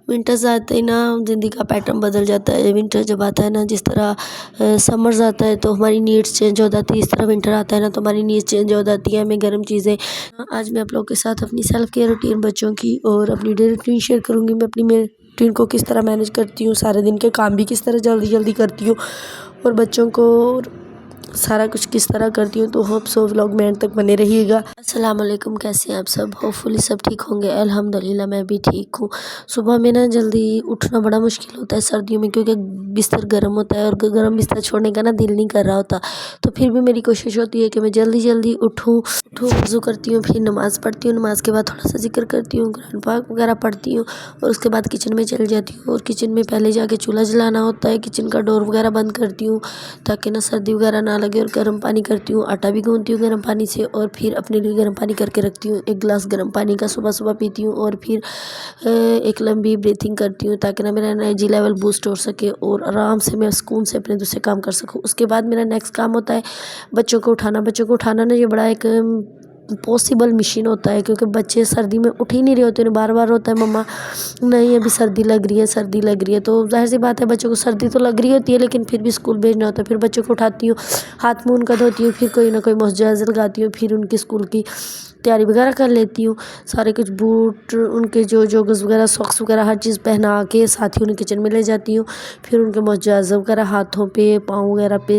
Winters آتے ہی نا زندگی کا پیٹرن بدل جاتا ہے۔ ونٹر جب آتا ہے نا، جس طرح سمرز آتا ہے تو ہماری نیڈس چینج ہو جاتی ہے، اس طرح ونٹر آتا ہے نا تو ہماری نیڈس چینج ہو جاتی ہے، ہمیں گرم چیزیں۔ آج میں آپ لوگوں کے ساتھ اپنی سیلف کیئر روٹین بچوں کی اور اپنی ڈے روٹین شیئر کروں گی۔ میں اپنی روٹین کو کس طرح مینیج کرتی ہوں، سارے دن کے کام بھی کس طرح جلدی جلدی کرتی ہوں اور بچوں کو سارا کچھ کس طرح کرتی ہوں، تو ہوپ سو ولاگ میں اینڈ تک بنے رہیے گا۔ السلام علیکم، کیسے ہیں آپ سب؟ ہوپ فلی سب ٹھیک ہوں گے۔ الحمدللہ میں بھی ٹھیک ہوں۔ صبح میں نا جلدی اٹھنا بڑا مشکل ہوتا ہے سردیوں میں، کیونکہ بستر گرم ہوتا ہے اور گرم بستر چھوڑنے کا نا دل نہیں کر رہا ہوتا، تو پھر بھی میری کوشش ہوتی ہے کہ میں جلدی جلدی اٹھوں، وضو کرتی ہوں، پھر نماز پڑھتی ہوں، نماز کے بعد تھوڑا سا ذکر کرتی ہوں، قرآن پاک وغیرہ پڑھتی ہوں اور اس کے بعد کچن میں چل جاتی ہوں، اور کچن میں پہلے جا کے چولہا جلانا ہوتا ہے، کچن کا ڈور وغیرہ بند کرتی ہوں تاکہ نا سردی وغیرہ نہ لگے، اور گرم پانی کرتی ہوں، آٹا بھی گوندھتی ہوں گرم پانی سے، اور پھر اپنے لیے گرم پانی کر کے رکھتی ہوں، 1 گلاس گرم پانی کا صبح صبح پیتی ہوں، اور پھر ایک لمبی بریتھنگ کرتی ہوں تاکہ نا میرا انرجی لیول بوسٹ ہو سکے اور آرام سے میں سکون سے اپنے دوسرے کام کر سکوں۔ اس کے بعد میرا نیکسٹ کام ہوتا ہے بچوں کو اٹھانا۔ بچوں کو اٹھانا نا یہ بڑا ایک پاسبل مشین ہوتا ہے، کیونکہ بچے سردی میں اٹھ ہی نہیں رہے ہوتے، انہیں بار بار ہوتا ہے مما نہیں ابھی سردی لگ رہی ہے، سردی لگ رہی ہے، تو ظاہر سی بات ہے بچوں کو سردی تو لگ رہی ہوتی ہے، لیکن پھر بھی اسکول بھیجنا ہوتا ہے۔ پھر بچوں کو اٹھاتی ہوں، ہاتھ منہ ان کا دھوتی ہوں، پھر کوئی نہ کوئی موئسچرائزر لگاتی ہوں، پھر ان کی اسکول کی تیاری وغیرہ کر لیتی ہوں، سارے کچھ بوٹ ان کے جو جوگز وغیرہ ساکس وغیرہ ہر چیز پہنا کے ساتھ ہی انہیں کچن میں لے جاتی ہوں، پھر ان کے موئسچرائزر وغیرہ ہاتھوں پہ پاؤں وغیرہ پہ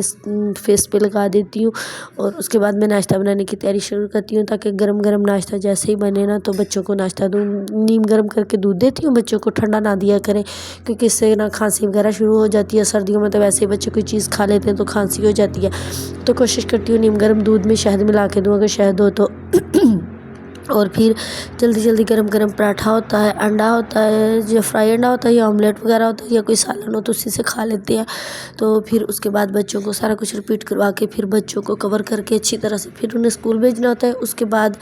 فیس پہ لگا دیتی ہوں، اور اس کے بعد میں ناشتہ بنانے کی تیاری شروع کرتی ہوں تاکہ گرم گرم ناشتہ جیسے ہی بنے نا تو بچوں کو ناشتہ دوں۔ نیم گرم کر کے دودھ دیتی ہوں، بچوں کو ٹھنڈا نہ دیا کریں کیونکہ اس سے نا کھانسی وغیرہ شروع ہو جاتی ہے، سردیوں میں تو ویسے ہی بچے کوئی چیز کھا لیتے ہیں تو کھانسی ہو جاتی ہے، تو کوشش کرتی ہوں نیم گرم دودھ میں شہد ملا کے دوں اگر شہد ہو تو اور پھر جلدی جلدی گرم گرم پراٹھا ہوتا ہے، انڈا ہوتا ہے، جو فرائی انڈا ہوتا ہے یا آملیٹ وغیرہ ہوتا ہے یا کوئی سالن ہو تو اسی سے کھا لیتے ہیں، تو پھر اس کے بعد بچوں کو سارا کچھ رپیٹ کروا کے پھر بچوں کو کور کر کے اچھی طرح سے پھر انہیں اسکول بھیجنا ہوتا ہے۔ اس کے بعد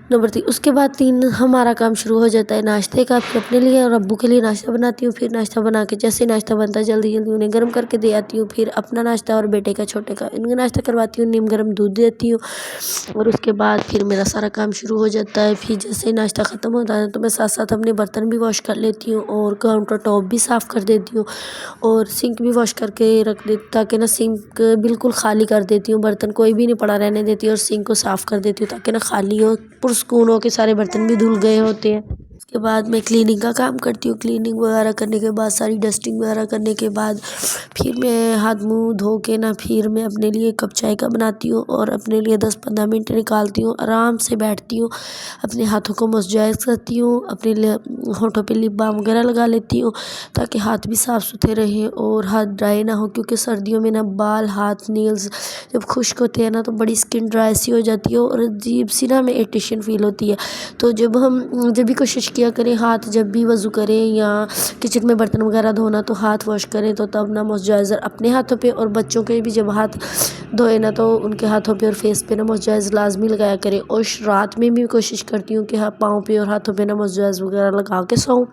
نمبر 3 اس کے بعد 3 ہمارا کام شروع ہو جاتا ہے ناشتے کا، پھر اپنے لیے اور ابو کے لیے ناشتہ بناتی ہوں، پھر ناشتہ بنا کے جیسے ہی ناشتہ بنتا ہے جلدی جلدی انہیں گرم کر کے دے آتی ہوں، پھر اپنا ناشتہ اور بیٹے کا چھوٹے کا ان کا ناشتہ کرواتی ہوں، نیم گرم دودھ دیتی ہوں، اور اس کے بعد پھر میرا سارا کام شروع ہو جاتا ہے۔ پھر جیسے ہی ناشتہ ختم ہوتا ہے تو میں ساتھ ساتھ اپنے برتن بھی واش کر لیتی ہوں اور کاؤنٹر ٹاپ بھی صاف کر دیتی ہوں اور سنک بھی واش کر کے رکھ دیتی تاکہ نا سنک بالکل خالی کر دیتی ہوں، برتن کوئی بھی نہیں پڑا رہنے دیتی اور سنک کو صاف کر دیتی ہوں تاکہ نا خالی ہو، پرسکون ہو کے سارے برتن بھی دھل گئے ہوتے ہیں۔ اس کے بعد میں کلیننگ کا کام کرتی ہوں، کلیننگ وغیرہ کرنے کے بعد ساری ڈسٹنگ وغیرہ کرنے کے بعد پھر میں ہاتھ منہ دھو کے نا پھر میں اپنے لیے کپ چائے کا بناتی ہوں اور اپنے لیے 10-15 منٹ نکالتی ہوں، آرام سے بیٹھتی ہوں، اپنے ہاتھوں کو موئسچرائز کرتی ہوں، اپنے ہونٹوں پہ لپ بام وغیرہ لگا لیتی ہوں تاکہ ہاتھ بھی صاف ستھرے رہیں اور ہاتھ ڈرائی نہ ہو، کیونکہ سردیوں میں نا بال ہاتھ نیلز جب خشک ہوتے ہیں نا تو بڑی اسکن ڈرائی سی ہو جاتی ہے اور عجیب سی نا ہمیں اریٹیشن فیل ہوتی ہے، تو جب بھی کوشش کیا کریں ہاتھ جب بھی وضو کریں یا کچن میں برتن وغیرہ دھونا تو ہاتھ واش کریں، تو تب نا موئسچرائزر اپنے ہاتھوں پہ اور بچوں کے بھی جب ہاتھ دھوئے نا تو ان کے ہاتھوں پہ اور فیس پہ نا موئسچرائزر لازمی لگایا کریں، اور رات میں بھی کوشش کرتی ہوں کہ پاؤں پہ اور ہاتھوں پہ نا موئسچرائزر وغیرہ لگا کے سوؤں۔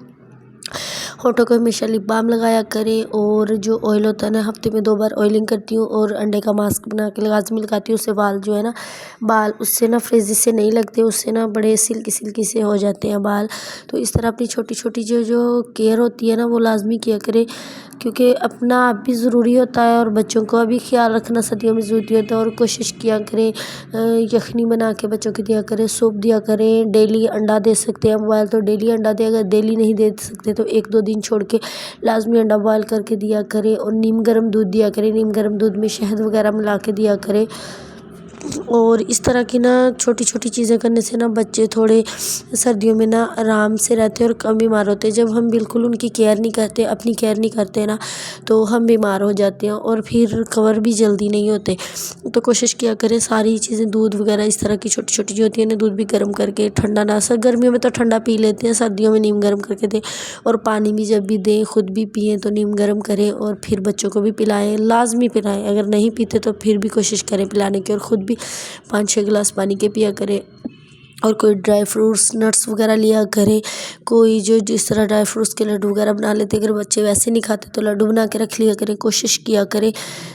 ہونٹوں کو ہمیشہ لپ بام لگایا کریں، اور جو آئل ہوتا ہے نا ہفتے میں 2 بار آئلنگ کرتی ہوں اور انڈے کا ماسک بنا کے لازمی لگاتی ہوں، اس سے بال جو ہے نا اس سے نا فریزی سے نہیں لگتے، اس سے نا بڑے سلکی سلکی سے ہو جاتے ہیں بال، تو اس طرح اپنی چھوٹی چھوٹی جو کیئر ہوتی ہے نا وہ لازمی کیا کرے، کیونکہ اپنا آپ بھی ضروری ہوتا ہے اور بچوں کا بھی خیال رکھنا سردیوں میں ضروری ہوتا ہے، اور کوشش کیا کریں یخنی بنا کے بچوں کو دیا کریں، سوپ دیا کریں، ڈیلی انڈا دے سکتے ہیں موبائل تو ڈیلی انڈا دے، اگر ڈیلی نہیں دے سکتے تو 1-2 دن چھوڑ کے لازمی انڈا بوائل کر کے دیا کریں، اور نیم گرم دودھ دیا کریں، نیم گرم دودھ میں شہد وغیرہ ملا کے دیا کریں، اور اس طرح کی نا چھوٹی چھوٹی چیزیں کرنے سے نا بچے تھوڑے سردیوں میں نا آرام سے رہتے اور کم بیمار ہوتے ہیں، جب ہم بالکل ان کی کیئر نہیں کرتے، اپنی کیئر نہیں کرتے نا تو ہم بیمار ہو جاتے ہیں اور پھر ریکور بھی جلدی نہیں ہوتے، تو کوشش کیا کریں ساری چیزیں دودھ وغیرہ اس طرح کی چھوٹی چھوٹی جو ہوتی ہیں نا دودھ بھی گرم کر کے ٹھنڈا نہ گرمیوں میں تو ٹھنڈا پی لیتے ہیں، سردیوں میں نیم گرم کر کے دیں، اور پانی بھی جب بھی دیں خود بھی پئیں تو نیم گرم کریں اور پھر بچوں کو بھی پلائیں، لازمی پلائیں، اگر نہیں پیتے تو پھر بھی کوشش کریں پلانے کی، اور خود بھی 5-6 گلاس پانی کے پیا کریں، اور کوئی ڈرائی فروٹس نٹس وغیرہ لیا کرے، کوئی جو جس طرح ڈرائی فروٹس کے لڈو وغیرہ بنا لیتے، اگر بچے ویسے نہیں کھاتے تو لڈو بنا کے رکھ لیا کریں، کوشش کیا کریں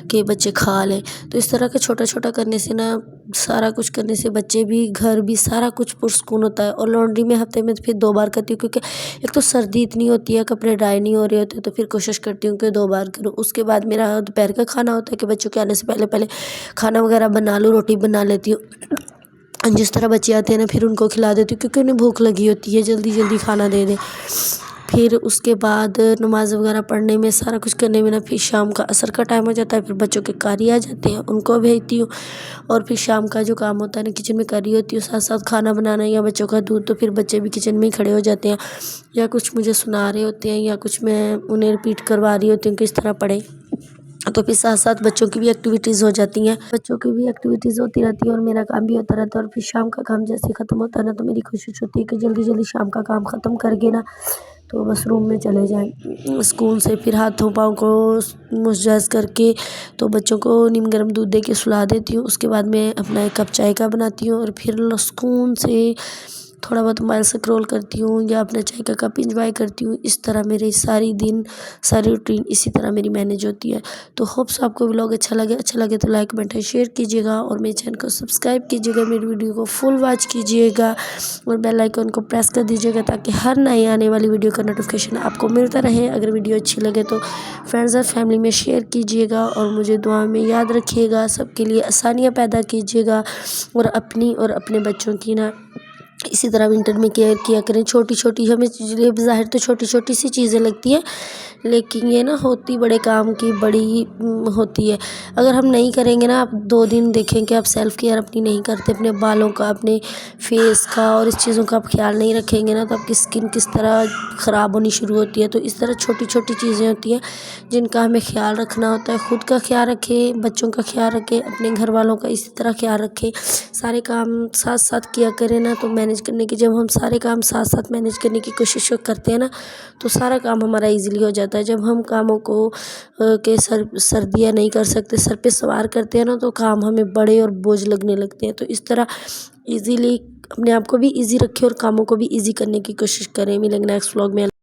کہ بچے کھا لیں۔ تو اس طرح کا چھوٹا چھوٹا کرنے سے نا، سارا کچھ کرنے سے بچے بھی، گھر بھی، سارا کچھ پرسکون ہوتا ہے۔ اور لانڈری میں ہفتے میں پھر 2 بار کرتی ہوں، کیونکہ ایک تو سردی اتنی ہوتی ہے، کپڑے ڈرائی نہیں ہو رہے ہوتے، تو پھر کوشش کرتی ہوں کہ 2 بار کروں۔ اس کے بعد میرا دوپہر کا کھانا ہوتا ہے کہ بچوں کے آنے سے پہلے کھانا وغیرہ بنا لوں، روٹی بنا لیتی ہوں، جس طرح بچے آتے ہیں نا پھر ان کو کھلا دیتی ہوں، کیونکہ انہیں بھوک لگی ہوتی ہے، جلدی جلدی کھانا دے دیں۔ پھر اس کے بعد نماز وغیرہ پڑھنے میں، سارا کچھ کرنے میں نا، پھر شام کا عصر کا ٹائم ہو جاتا ہے، پھر بچوں کے قاری آ جاتے ہیں، ان کو بھیجتی ہوں۔ اور پھر شام کا جو کام ہوتا ہے نا، کچن میں قاری ہوتی ہوں، ساتھ ساتھ کھانا بنانا یا بچوں کا دودھ، تو پھر بچے بھی کچن میں ہی کھڑے ہو جاتے ہیں، یا کچھ مجھے سنا رہے ہوتے ہیں، یا کچھ میں انہیں ریپیٹ کروا رہی ہوتی ہوں کہ اس طرح پڑھیں۔ تو پھر ساتھ ساتھ بچوں کی بھی ایکٹیویٹیز ہو جاتی ہیں، بچوں کی بھی ایکٹیویٹیز ہوتی رہتی ہے، اور میرا کام بھی ہوتا رہتا ہے۔ اور پھر شام کا کام جیسے ختم ہوتا ہے نا، تو میری کوشش ہوتی ہے کہ جلدی جلدی شام کا کام ختم کر کے نا، تو بس روم میں چلے جائیں اسکول سے۔ پھر ہاتھوں پاؤں کو موئسچرائز کر کے تو بچوں کو نیم گرم دودھ دے کے سلا دیتی ہوں۔ اس کے بعد میں اپنا 1 کپ چائے کا بناتی ہوں، اور پھر سکون سے تھوڑا بہت موبائل سکرول کرتی ہوں، یا اپنا چائے کا کپ انجوائے کرتی ہوں۔ اس طرح میرے ساری دن، ساری روٹین اسی طرح میری مینیج ہوتی ہے۔ تو ہوپس آپ کو ولاگ اچھا لگے تو لائک کمنٹ شیئر کیجیے گا، اور میرے چینل کو سبسکرائب کیجیے گا، میری ویڈیو کو فل واچ کیجیے گا، اور بیل آئیکن کو پریس کر دیجیے گا، تاکہ ہر نئی آنے والی ویڈیو کا نوٹیفیکیشن آپ کو ملتا رہے۔ اگر ویڈیو اچھی لگے تو فرینڈز اور فیملی میں شیئر کیجیے گا، اور مجھے دعا میں یاد رکھیے گا، سب کے لیے آسانیاں پیدا کیجیے گا، اور اپنی اور اپنے بچوں کی نا اسی طرح ونٹر میں کیئر کیا کریں۔ چھوٹی چھوٹی، ہمیں ظاہر تو چھوٹی چھوٹی سی چیزیں لگتی ہیں، لیکن یہ نا ہوتی بڑے کام کی بڑی ہوتی ہے۔ اگر ہم نہیں کریں گے نا، آپ 2 دن دیکھیں کہ آپ سیلف کیئر اپنی نہیں کرتے، اپنے بالوں کا، اپنے فیس کا، اور اس چیزوں کا آپ خیال نہیں رکھیں گے نا، تو آپ کی اسکن کس طرح خراب ہونی شروع ہوتی ہے۔ تو اس طرح چھوٹی چھوٹی چیزیں ہوتی ہیں جن کا ہمیں خیال رکھنا ہوتا ہے۔ خود کا خیال رکھیں، بچوں کا خیال رکھیں، اپنے گھر والوں کا اسی طرح خیال رکھیں۔ سارے کام ساتھ ساتھ کیا کریں نا، تو مینیج کرنے کی، جب ہم سارے کام ساتھ ساتھ مینیج کرنے کی کوشش کرتے ہیں نا، تو سارا کام ہمارا ایزیلی ہو جاتا ہے۔ جب ہم کاموں کو کہ سردیاں نہیں کر سکتے، سر پہ سوار کرتے ہیں نا، تو کام ہمیں بڑے اور بوجھ لگنے لگتے ہیں۔ تو اس طرح ایزیلی اپنے آپ کو بھی ایزی رکھیں، اور کاموں کو بھی ایزی کرنے کی کوشش کریں۔ ملیں گے نیکسٹ ولاگ میں۔